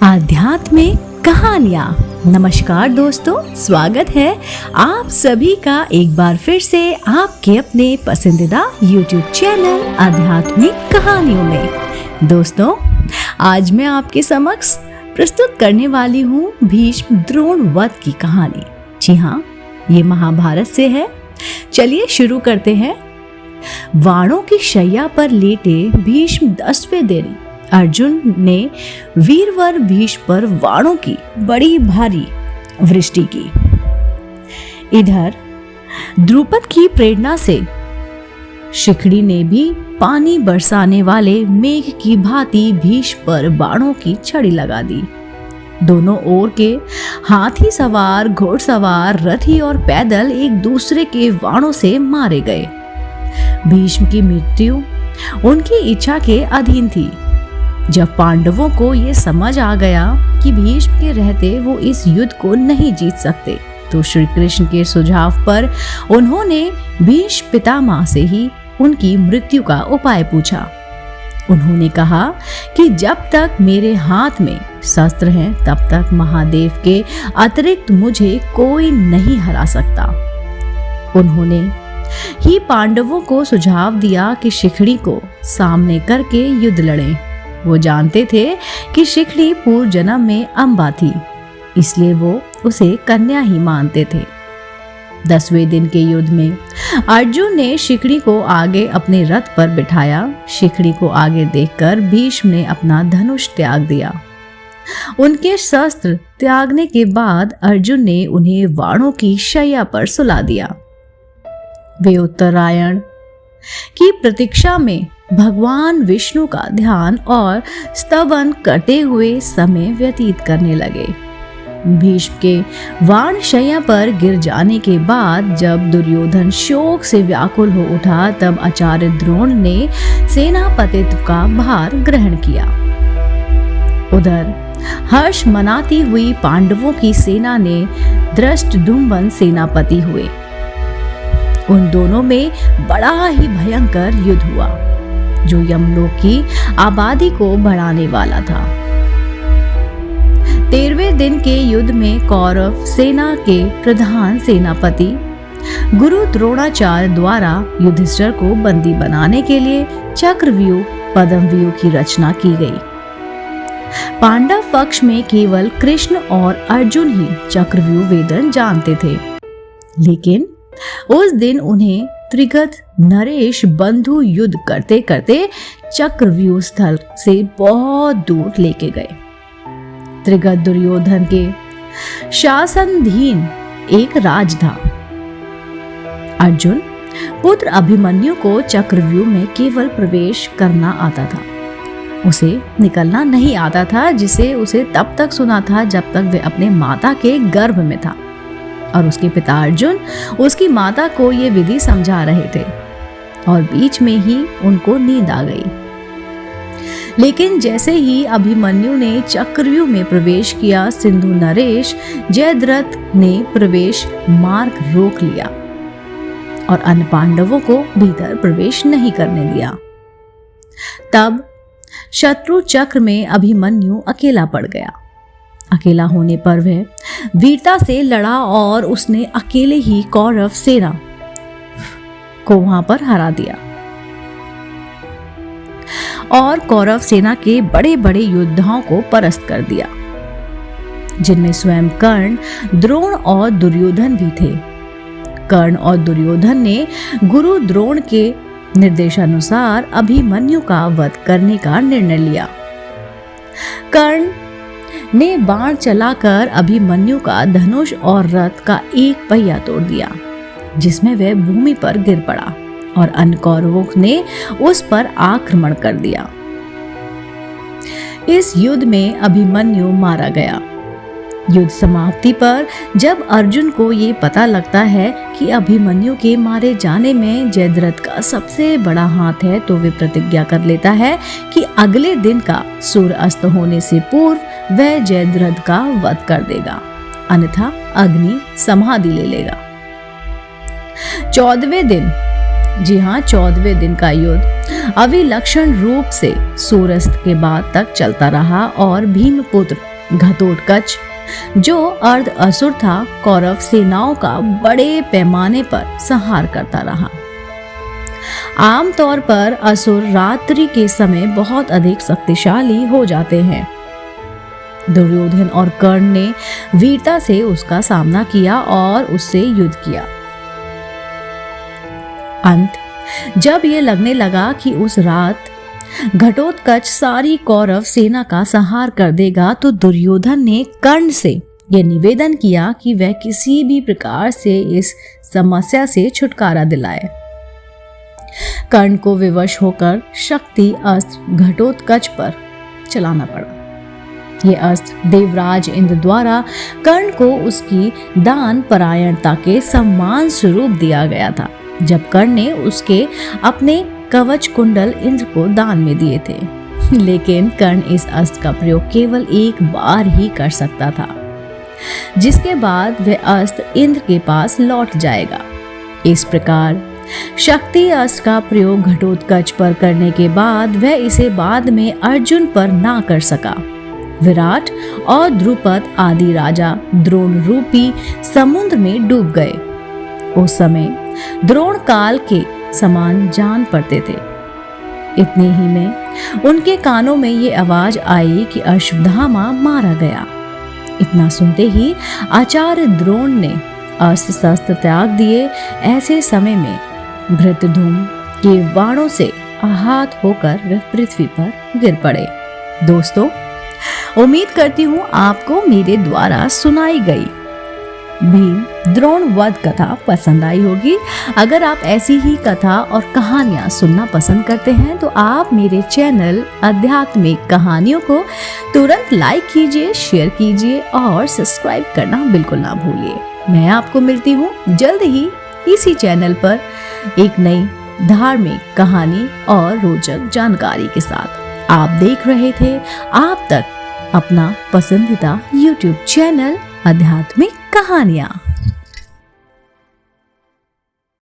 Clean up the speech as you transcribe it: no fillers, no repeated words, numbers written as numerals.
आध्यात्मिक कहानियाँ। नमस्कार दोस्तों, स्वागत है आप सभी का एक बार फिर से आपके अपने पसंदीदा YouTube चैनल आध्यात्मिक कहानियों में। दोस्तों, आज मैं आपके समक्ष प्रस्तुत करने वाली हूँ भीष्म द्रोण वध की कहानी। जी हाँ, ये महाभारत से है। चलिए शुरू करते हैं। वाणों की शैया पर लेटे भीष्म 10वें दिन अर्जुन ने वीरवर भीष्म पर वाणों की बड़ी भारी वृष्टि की। इधर द्रुपद की प्रेरणा से शिखड़ी ने भी पानी बरसाने वाले मेघ की भांति भीष्म पर बाणों की छड़ी लगा दी। दोनों ओर के हाथी सवार, घोड़सवार, रथी और पैदल एक दूसरे के बाणों से मारे गए। भीष्म की मृत्यु उनकी इच्छा के अधीन थी। जब पांडवों को ये समझ आ गया कि भीष्म के रहते वो इस युद्ध को नहीं जीत सकते, तो श्री कृष्ण के सुझाव पर उन्होंने भीष्म पितामह से ही उनकी मृत्यु का उपाय पूछा। उन्होंने कहा कि जब तक मेरे हाथ में शस्त्र हैं, तब तक महादेव के अतिरिक्त मुझे कोई नहीं हरा सकता। उन्होंने ही पांडवों को सुझाव दिया कि शिखड़ी को सामने करके युद्ध लड़ें। वो जानते थे कि शिखड़ी पूर्व जन्म में अम्बा थी, इसलिए वो उसे कन्या ही मानते थे। 10वें दिन के युद्ध में अर्जुन ने शिखड़ी को आगे अपने रथ पर बिठाया। शिखड़ी को आगे देखकर भीष्म ने अपना धनुष त्याग दिया। उनके शस्त्र त्यागने के बाद अर्जुन ने उन्हें वाणों की शैया पर सुला दिया। वे उत्तरायण की प्रतीक्षा में भगवान विष्णु का ध्यान और स्तवन करते हुए समय व्यतीत करने लगे। भीष्म के वाण शैया पर गिर जाने के बाद जब दुर्योधन शोक से व्याकुल हो उठा, तब आचार्य द्रोण ने सेनापतित्व का भार ग्रहण किया। उधर हर्ष मनाती हुई पांडवों की सेना ने धृष्टद्युम्न सेनापति हुए। उन दोनों में बड़ा ही भयंकर युद्ध हुआ, जो यमलोक की आबादी को बढ़ाने वाला था। 13वें दिन के युद्ध में कौरव सेना के प्रधान सेनापति गुरु द्रोणाचार्य द्वारा युधिष्ठिर को बंदी बनाने के लिए चक्रव्यूह पद्मव्यूह की रचना की गई। पांडव पक्ष में केवल कृष्ण और अर्जुन ही चक्रव्यूह वेदन जानते थे, लेकिन उस दिन उन्हें त्रिगद नरेश बंधु युद्ध करते करते चक्रव्यूह स्थल से बहुत दूर लेके गए। त्रिगद दुर्योधन के शासनाधीन एक राज था। अर्जुन पुत्र अभिमन्यु को चक्रव्यूह में केवल प्रवेश करना आता था, उसे निकलना नहीं आता था, जिसे उसे तब तक सुना था जब तक वह अपने माता के गर्भ में था। और उसके पिता अर्जुन उसकी माता को ये विधि समझा रहे थे और बीच में ही उनको नींद आ गई। लेकिन जैसे ही अभिमन्यु ने चक्रव्यूह में प्रवेश किया, सिंधु नरेश जयद्रथ ने प्रवेश मार्ग रोक लिया और अन्य पांडवों को भीतर प्रवेश नहीं करने दिया। तब शत्रु चक्र में अभिमन्यु अकेला पड़ गया। अकेला होने पर वह वीरता से लड़ा और उसने अकेले ही कौरव सेना को वहां पर हरा दिया और कौरव सेना के बड़े बड़े योद्धाओं को परास्त कर दिया, जिनमें स्वयं कर्ण, द्रोण और दुर्योधन भी थे। कर्ण और दुर्योधन ने गुरु द्रोण के निर्देशानुसार अभिमन्यु का वध करने का निर्णय लिया। कर्ण ने बाण चलाकर अभिमन्यु का धनुष और रथ का एक पहिया तोड़ दिया, जिसमें वह भूमि पर गिर पड़ा और अन्य कौरवों ने उस पर आक्रमण कर दिया। इस युद्ध में अभिमन्यु मारा गया। युद्ध समाप्ति पर जब अर्जुन को ये पता लगता है कि अभिमन्यु के मारे जाने में जयद्रथ का सबसे बड़ा हाथ है, तो वे प्रतिज्ञा कर लेता है कि अगले दिन का सूर्य अस्त होने से पूर्व वह जयद्रथ का वध कर देगा, अन्यथा अग्नि समाधि ले लेगा। 14वें दिन, जी हाँ, 14वें दिन का युद्ध अविलक्षण रूप से सूर्यास्त के बाद तक चलता रहा और भीमपुत्र घटोत्कच जो अर्ध असुर था, कौरव सेनाओं का बड़े पैमाने पर संहार करता रहा। आमतौर पर असुर रात्रि के समय बहुत अधिक शक्तिशाली हो जाते हैं। दुर्योधन और कर्ण ने वीरता से उसका सामना किया और उससे युद्ध किया। जब यह लगने लगा कि उस रात घटोत्कच सारी कौरव सेना का संहार कर देगा, तो दुर्योधन ने कर्ण से यह निवेदन किया कि वह किसी भी प्रकार से इस समस्या से छुटकारा दिलाए। कर्ण को विवश होकर शक्ति अस्त्र घटोत्कच पर चलाना पड़ा। यह अस्त्र देवराज इंद्र द्वारा कर्ण को उसकी दान परायणता के सम्मान स्वरूप दिया गया था, जब कर्ण ने उसके अपने कवच कुंडल इंद्र को दान में दिए थे। लेकिन कर्ण इस अस्त्र का प्रयोग केवल एक बार ही कर सकता था, जिसके बाद वह अस्त्र इंद्र के पास लौट जाएगा। इस प्रकार शक्ति अस्त्र का प्रयोग घटोत्कच पर करने के बाद वह इसे बाद में अर्जुन पर ना कर सका। विराट और द्रुपद आदि राजा द्रोण रूपी समुद्र में डूब गए। उस समय द्रोण काल के समान जान पड़ते थे। इतने ही में उनके कानों में ये आवाज आई कि अश्वत्थामा मारा गया। इतना सुनते ही आचार्य द्रोण ने अस्त्र शस्त्र त्याग दिए। ऐसे समय में धृतधुम्न के बाणों से आहत होकर वे पृथ्वी पर गिर पड़े। दोस्तों, उम्मीद करती हूँ आपको मेरे द्वारा सुनाई गई भीम द्रोण वध कथा पसंद आई होगी। अगर आप ऐसी ही कथा और कहानियां सुनना पसंद करते हैं तो आप मेरे चैनल आध्यात्मिक कहानियों को तुरंत लाइक कीजिए, शेयर कीजिए और सब्सक्राइब करना बिल्कुल ना भूलिए। मैं आपको मिलती हूँ जल्द ही इसी चैनल पर एक नई धार्मिक कहानी और रोचक जानकारी के साथ। आप देख रहे थे आप तक अपना पसंदीदा YouTube चैनल आध्यात्मिक कहानियां।